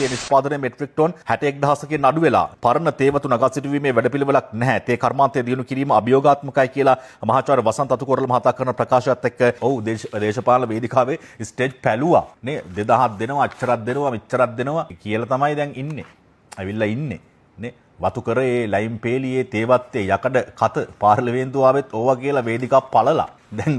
තේ නිෂ්පාදනය metric ton 61000කින් අඩු වෙලා පරණ තේ වතු නගා සිටුවීමේ වැඩපිළිවෙලක් නැහැ. තේ කර්මාන්තය දියුණු කිරීම අභියෝගාත්මකයි කියලා මහාචාර්ය වසන්ත අතුකොරළ මහතා කරන ප්‍රකාශයත් එක්ක දේශපාලන වේදිකාවේ ස්ටේජ් පැලුවා. නේ 2000ක් දෙනවා, අච්චරක් දෙනවා, මෙච්චරක් දෙනවා කියලා තමයි දැන් ඉන්නේ. ඇවිල්ලා ඉන්නේ. නේ වතු කරේ ලයිම් පේලියේ තේවත්තේ යකඩ කත පාර්ලිමේන්තුව ආවෙත් ඕවා කියලා වේදිකා පළලා දැන්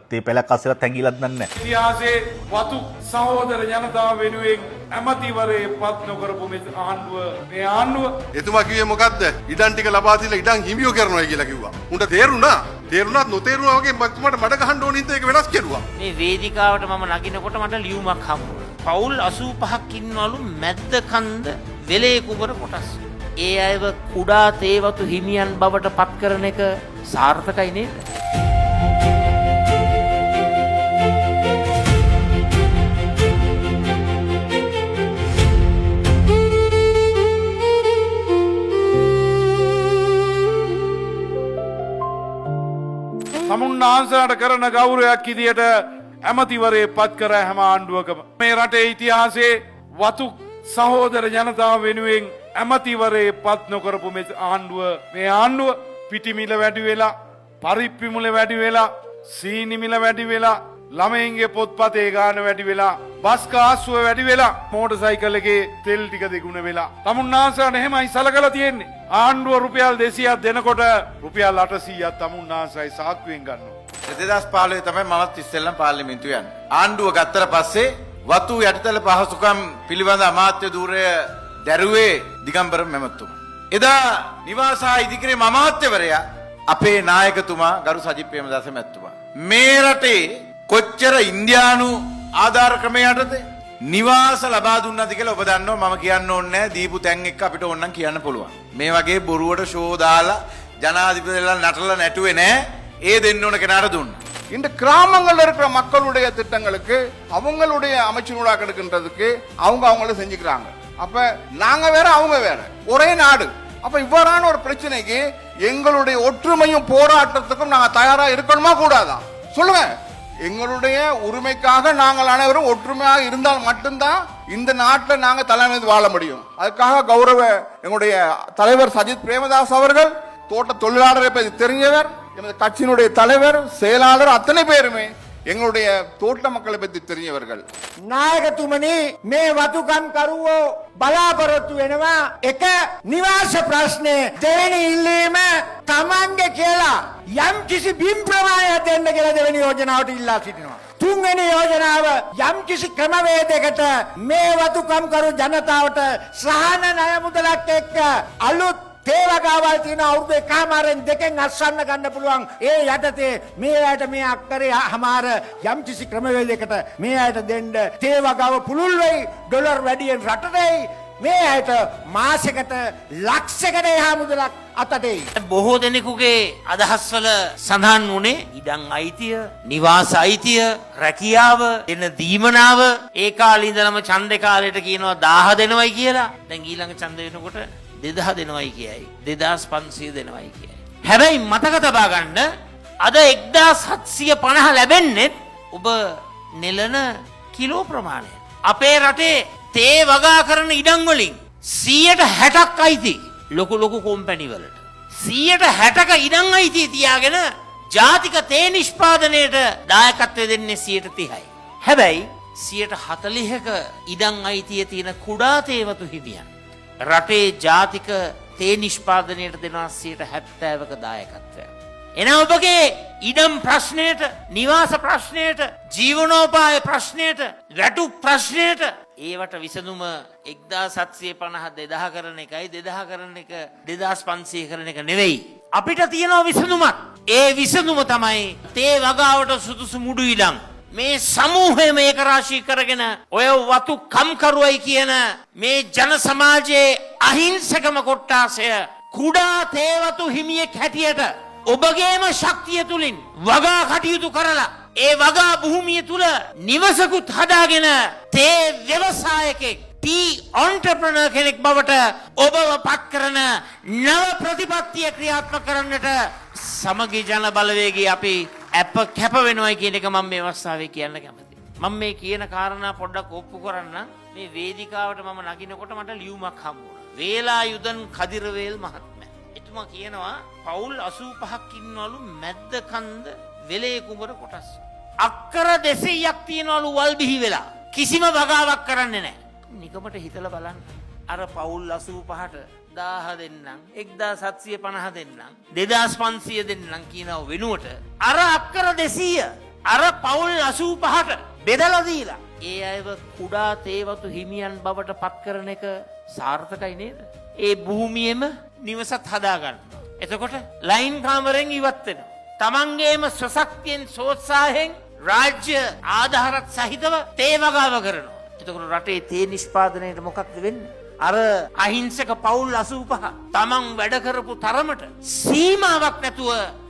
තේ පැලක් අස්සලා තැඟිලක් දන්නේ නැහැ. ඉතිහාසයේ වතු සහෝදර ජනතාව වෙනුවෙන් ඇමතිවරේ පත් නොකරපු මේ ආණ්ඩුව එතුමා කිව්වේ මොකද්ද? ඉඩම් ටික ලබා දීලා ඉඩම් හිමියෝ කරනවා කියලා කිව්වා. උන්ට තේරුණා? තේරුණාත් නොතේරුණා වගේ මට මඩ ගහන්න ඕනින්ද ඒක වෙනස් කෙරුවා. මේ වේදිකාවට මම නගිනකොට මට ලියුමක් හම්බුණා. පවුල් 85ක් ඉන්නවලු මැද්ද කන්ද වෙලේ කුඹර කොටස්. ඒ අයව කුඩා තේවතු හිමියන් බවට පත් කරන එක සාර්ථකයි නේද? තමුන්නාන්සලාට කරන ගෞරවයක් විදියට ඇමතිවරේ පත් කර හැම ආණ්ඩුවකම මේ රටේ ඉතිහාසයේ වතු සහෝදර ජනතාව වෙනුවෙන් ඇමතිවරේ පත් නොකරපු මේ ආණ්ඩුව පිටි මිල වැඩි වෙලා, පරිප්පු මිල වැඩි වෙලා, සීනි මිල වැඩි වෙලා, ළමයින්ගේ පොත්පතේ ගාන වැඩි වෙලා, බස් කාස්සුව වැඩි වෙලා, මෝටර් සයිකල් එකේ තෙල් ටික දෙගුණ වෙලා. තමුන්නාන්සලාට එහෙමයි සලකලා තියෙන්නේ. ආණ්ඩුව රුපියල් 200ක් දෙනකොට රුපියල් 800ක් තමුන්නාන්සලයි සාක්කුවෙන් ගන්නවා. 2015 තමයි මමත් ඉස්සෙල්ලම පාර්ලිමේන්තුව යන්නේ. ආණ්ඩුව ගත්තට පස්සේ වතු යටිතල පහසුකම් පිළිබඳ අමාත්‍ය ධූරය දැරුවේ දිගම්බර මැමතුමා. එදා නිවාසා ඉදිකරේ අමාත්‍යවරයා අපේ නායකතුමා ගරු සජිත් ප්‍රේමදාස මැතිතුමා. මේ රටේ කොච්චර ඉන්දියානු ආධාර ක්‍රමයටද නිවාස ලබා දුන්නාද කියලා ඔබ දන්නවා. මම කියන්න ඕනේ නැහැ. දීපු තැන් එක්ක අපිට ඕනනම් කියන්න පුළුවන්. මේ වගේ බොරුවට ෂෝ දාලා ஜனாதிபதிලා නටලා නැටුවේ නැහැ. ඒ දෙන්න ඕන කෙනාට දුන්නා. இந்த கிராமங்கள்ல இருக்கிற மக்களுடைய திட்டங்களுக்கு அவங்களுடைய அமைச்சர்களாக எடுக்கின்றதுக்கு அவங்கள செஞ்சுக்கிறாங்க. அப்ப நாங்க வேற அவங்க வேற, ஒரே நாடு. அப்ப இவ்வாறான ஒரு பிரச்சனைக்கு எங்களுடைய ஒற்றுமையும் போராட்டத்துக்கும் நாங்க தயாரா இருக்கணுமா கூடாதா சொல்லுங்க. எங்களுடைய உரிமைக்காக நாங்கள் அனைவரும் ஒற்றுமையாக இருந்தால் மட்டும்தான் இந்த நாட்டில் நாங்க தலைமை வாழ முடியும். அதுக்காக கௌரவ எங்களுடைய தலைவர் சஜித் பிரேமதாஸ் அவர்கள் தோட்ட தொழிலாளரை பற்றி தெரிஞ்சவர், எமது கட்சியினுடைய தலைவர், செயலாளர் அத்தனை பேருமே எங்களுடைய தோட்ட மக்களை பற்றி தெரிஞ்சவர்கள். නායකතුමනි මේ වතුකම් කරුවෝ බලාපොරොත්තු වෙනවා එක නිවාස ප්‍රශ්නේ, දෙවෙනි ඉල්ලීම තමන්ගේ කියලා යම් කිසි බිම් ප්‍රමාණයක් දෙන්න කියලා දෙවෙනි යෝජනාවට ඉල්ලා සිටිනවා. තුන්වෙනි යෝජනාව යම් කිසි ක්‍රමවේදයකට මේ වතුකම් කරු ජනතාවට සහන ණය මුදලක් එක්ක අලුත් තේවගාවල් තියෙන අවුරුදු එකමාරෙන් දෙකෙන් අස්සන්න ගන්න පුළුවන්. ඒ යටතේ මේ අයට මේ අක්කරේ හමාර යම් කිසි ක්‍රමවේදයකට මේ අයට දෙන්න තේවගාව පුළුල් වෙයි. ඩොලර් වැඩියෙන් රටටයි මේ අයට මාසෙකට ලක්ෂයකට එහා මුදලක් අතටයි. බොහෝ දෙනෙකුගේ අදහස්වල සඳහන් වුණේ ඉඩම් අයිතිය, නිවාස අයිතිය, රැකියාව, එන දීමනාව. ඒ කාලේ ඉඳලම ඡන්දේ කාලේට කියනවා 1000 දෙනවයි කියලා. දැන් ඊළඟ ඡන්ද වෙනකොට 2000 දෙනවයි කියයි, 2500 දෙනවයි කියයි. හැබැයි මතක තබා ගන්න අද 1750 ලැබෙන්නේ ඔබ නෙලන කිලෝ ප්‍රමාණය. අපේ රටේ තේ වගා කරන ඉඩම් වලින් 60%ක් අයිති ලොකු කොම්පැනි වලට. 60%ක ඉඩම් අයිතිය තියාගෙන ජාතික තේ නිෂ්පාදනයට දායකත්වය දෙන්නේ 30%යි. හැබැයි 40%ක ඉඩම් අයිතිය තියෙන කුඩා තේවතු හිමියන් රටේ ජාතික තේ නිෂ්පාදනයට දෙනවා 70%ක දායකත්වය. එන ඔබගේ ඉඩම් ප්‍රශ්නයට, නිවාස ප්‍රශ්නයට, ජීවනෝපාය ප්‍රශ්නයට, රැටු ප්‍රශ්නයට ඒවට විසඳුම 1750 2000 කරන එකයි 2000 කරන එක 2500 කරන එක නෙවෙයි. අපිට තියෙනවා විසඳුමක්. ඒ විසඳුම තමයි තේ වගාවට සුදුසු මුඩු ඉඩම්. මේ සමූහය මේක රාශී කරගෙන ඔය වතු කම්කරුවයි කියන මේ ජන සමාජයේ අහිංසකම කොට්ටාසය කුඩා තේවතු හිමියෙක් හැටියට ඔබගේම ශක්තිය තුලින් වගා කටයුතු කරලා ඒ වගා භූමිය තුල නිවසකුත් හදාගෙන තේ ව්‍යවසායකෙක්, ටී ඔන්ටර්ප්‍රනර් කෙනෙක් බවට ඔබව පත් කරන නව ප්‍රතිපත්තිය ක්‍රියාත්මක කරන්නට සමගි ජන බලවේගය අපි කැප වෙනවයි කියන එක මම මේ අවස්ථාවේ කියන්න කැමතියි. මම මේ කියන කාරණා පොඩ්ඩක් ඔප්පු කරන්න. මේ වේදිකාවට මම නගිනකොට මට ලියුමක් හම්බ වුණා. වේලායුධන් කදිරවේල් මහත්මයා. එතුමා කියනවා පවුල් 85ක් ඉන්නවලු මැද්ද කන්ද වෙලේ කුඹර කොටස්. අක්කර 200ක් තියනවලු වල් බිහි වෙලා. කිසිම වගාවක් කරන්නේ නැහැ. නිකමට හිතලා බලන්න. අර පවුල් 85ට 1000 දෙන්නම් 1750 දෙන්නම් 2500 දෙන්නම් කියනව වෙනුවට අර අක්කර 200 අර පවුල් 85ට බෙදලා දීලා ඒ අයව කුඩා තේවතු හිමියන් බවට පත් කරන එක සාර්ථකයි නේද? ඒ භූමියේම නිවසත් හදා ගන්නවා. එතකොට ලයින් කාමරෙන් ඉවත් වෙනවා. තමන්ගේම ස්වශක්තියෙන් සෝත්සාහයෙන් රාජ්‍ය ආධාරත් සහිතව තේ වගාව කරනවා. එතකොට රටේ තේ නිෂ්පාදනයට මොකක්ද වෙන්නේ? අර අහිංසක පවුල් 85 තමන් වැඩ කරපු තරමට සීමාවක් නැතුව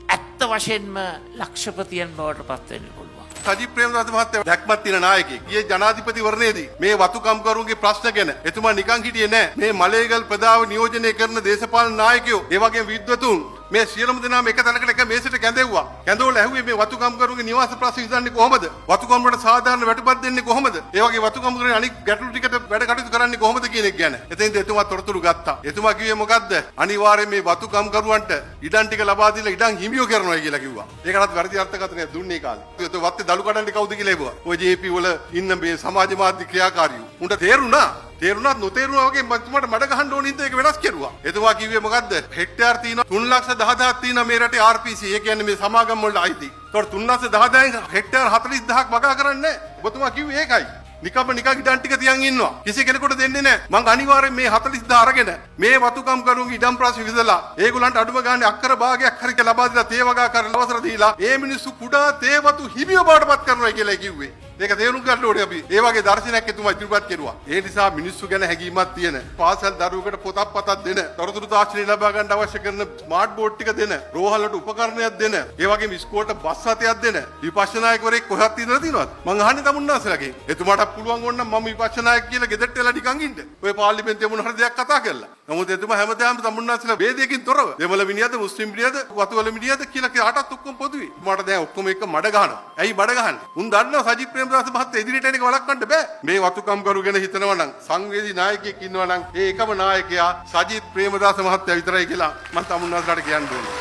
ඇත්ත වශයෙන්ම ලක්ෂපතියන් බවට පත් වෙන්න පුළුවන්. සජිත් ප්‍රේමදාස මහත්තයා දැක්මත් තියෙන නායකයෙක්. ඊයේ ජනාධිපතිවරණයේදී මේ වතුකම්කරුන්ගේ ප්‍රශ්න ගැන එතුමා නිකන් හිටියේ නෑ. මේ මලේගල් ප්‍රදාව නියෝජනය කරන දේශපාලන නායකයෝ ඒ වගේම විද්වතුන් මේ සියලුම දෙනාම එක තැනකට එක මේසෙට කැඳෙව්වා. කැඳවලා ඇහුවේ මේ වතුකම්කරුන්ගේ නිවාස ප්‍රශ්න විසඳන්නේ කොහොමද? වතුකම් වලට සාධාරණ වැටුපත් දෙන්නේ කොහොමද? ඒ වගේ වතුකම්කරුන් අනික් ගැටලු ටිකට වැඩ කටයුතු කරන්නේ කොහොමද කියන එක ගැන. එතෙන්ද එතුමා තොරතුරු ගත්තා. එතුමා කිව්වේ මොකද්ද? අනිවාර්යයෙන් මේ වතුකම්කරුවන්ට ඉඩම් ටික ලබා දීලා ඉඩම් හිමියෝ කරනවා කියලා කිව්වා. ඒකටත් වැරදි අර්ථකථනයක් දුන්නේ කාලේ. ඒත් වත්තේ දලු කඩන්නේ කවුද කියලා එවුවා. ඔය JP වල ඉන්න මේ සමාජ මාධ්‍ය ක්‍රියාකාරීවෝ. උන්ට තේරුණා තේරුණාත් නොතේරුණා වගේ මතුමට මඩ ගහන්න ඕන හින්දා ඒක වෙනස් කෙරුවා. එතුමා කිව්වේ මොකද්ද? හෙක්ටයාර් තියෙනවා 3,10,000ක් තියෙනවා මේ රටේ RPC. ඒ කියන්නේ මේ සමාගම් වලට අයිති. ඒතකොට 3,10,000න් හෙක්ටයාර් 40,000ක් වගා කරන්නේ නැහැ. ඔබතුමා කිව්වේ ඒකයි. නිකම් ඉඩම් ටික තියන් ඉන්නවා. කිසි කෙනෙකුට දෙන්නේ නැහැ. මං අනිවාර්යෙන් මේ 40,000 අරගෙන මේ වතුකම් කරුන්ගේ ඉඩම් ප්‍රශ්න විසඳලා ඒගොල්ලන්ට අඩුම ගානේ අක්කර භාගයක් හරි කියලා ලබා දීලා තේ වගා කරන අවසර දීලා ඒ මිනිස්සු කුඩා තේ වතු හිමියෝ බවට පත් කරනවා කියලා කිව්වේ. ඒක තේරුම් ගන්න ඕනේ අපි. ඒ වගේ දර්ශනයක් එතුමා ඉදිරිපත් කෙරුවා. ඒ නිසා මිනිස්සු ගැන හැඟීමක් තියෙන, පාසල් දරුවෙකුට පොතක් පතක් දෙන, තොරතුරු තාක්ෂණය ලබා ගන්න අවශ්‍ය කරන ස්මාර්ට් බෝඩ් ටික දෙන, රෝහලට උපකරණයක් දෙන, ඒ වගේම ඉස්කෝලේට බස් රථයක් දෙන විපස්සනායකවරයෙක් කොහෙවත් ඉඳලා තියෙනවද? මං අහන්නේ තමුන්නාසලගෙන්. එතුමාට පුළුවන් ඕන නම් මම විපස්සනායක කියලා ගෙදරට එලා නිකන් ඉන්න. ඔය පාර්ලිමේන්තුවේ මොන හරි දෙයක් කතා කරලා. නමුත් එතුමා හැමදාම තමුන්නාසල වේදයකින් තොරව දෙමළ මිනිහද මුස්ලිම් මිනිහද වතුවල මිනිහද කියලා කාටත් ඔක්කොම පොදුයි. මට දැන් ඔක්කොම එක මඩ ගහනවා. ඇයි මඩ ගහන්නේ? උන් දන්නවා සජිත් ප්‍රේමදාස මහත්තයා ඉදිරියට එන එක වළක්වන්න බෑ. මේ වතුකම් කරු ගැන හිතනවා නම් සංවේදී නායකයෙක් ඉන්නවා නම් ඒ එකම නායකයා සජිත් ප්‍රේමදාස මහත්තයා විතරයි කියලා මම තමුන්නාසලට කියන්න ඕනේ.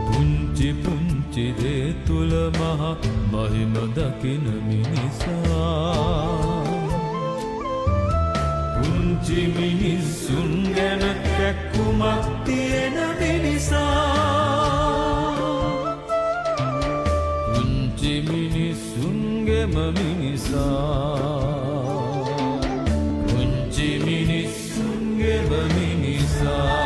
පුංචි පුංචි දේ තුල මහ මහිම දකින මිනිසා පුංචි මිනිසුන් ගැන කැක්කුමක් තියෙන මිනිසා පුංචි මිනිසුන්ගේම මිනිසා පුංචි මිනිසුන්ගේම මිනිසා